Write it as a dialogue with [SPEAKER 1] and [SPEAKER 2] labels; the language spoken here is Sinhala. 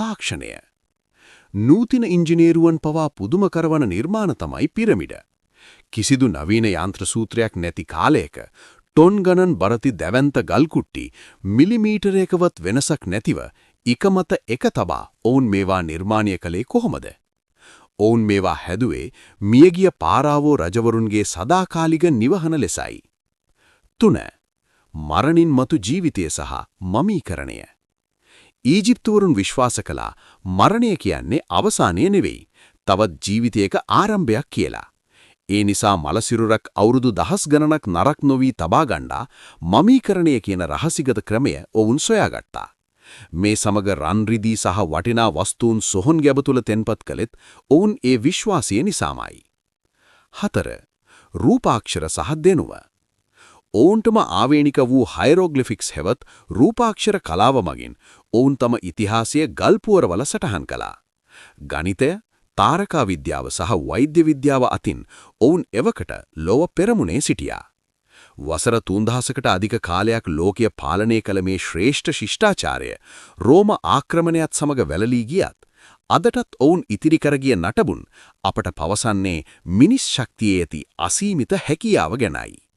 [SPEAKER 1] තාක්ෂණය. නූතන ඉංජිනේරුවන් පවා පුදුම කරවන නිර්මාණ තමයි පිරමිඩ. කිසිදු නවීන යාන්ත්‍ර සූත්‍රයක් නැති කාලයක ටොන් ගණන් බරති දැවැන්ත ගල්කුට්ටි මිලිමීටරයකවත් වෙනසක් නැතිව එක මත එක තබා ඔවුන් මේවා නිර්මාණය කළේ කොහොමද? ඔවුන් මේවා හැදුවේ මියගිය පාරාවෝ රජවරුන්ගේ සදාකාලික නිවහන ලෙසයි. 3. මරණින් මතු ජීවිතය සහ මමීකරණය. ඊජිප්තුවරුන් විශ්වාස කළා මරණය කියන්නේ අවසානය නෙවෙයි, තවත් ජීවිතයක ආරම්භයක් කියලා. ඒ නිසා මලසිරුරක් අවුරුදු දහස් ගණනක් නරක් නොවී තබා ගන්නා මමීකරණය කියන රහසිගත ක්‍රමය ඔවුන් සොයාගත්තා. මේ සමග රන් රිදී සහ වටිනා වස්තුන් සොහොන් ගැබ තුල තැන්පත් කළෙත් ඔවුන් ඒ විශ්වාසය නිසාමයි. 4. රූපාක්ෂර සහ දෙනුව. ඔවුන්ටම ආවේනික වූ හයිරෝග්ලිෆික්ස් හෙවත් රූපාක්ෂර කලාව මගින් ඔවුන් තම ඉතිහාසය ගල්පුවරවල සටහන් කළා. ගණිතය, තාරකා විද්‍යාව සහ වෛද්‍ය විද්‍යාව අතින් ඔවුන් එවකට ලොව පෙරමුණේ සිටියා. වසර 3000කට අධික කාලයක් ලෝකය පාලනය කළ මේ ශ්‍රේෂ්ඨ ශිෂ්ටාචාරය රෝම ආක්‍රමණයත් සමග වැළලී ගියත් අදටත් ඔවුන් ඉතිරි කරගිය නටබුන් අපට පවසන්නේ මිනිස් ශක්තියේ ඇති අසීමිත හැකියාව ගැනයි.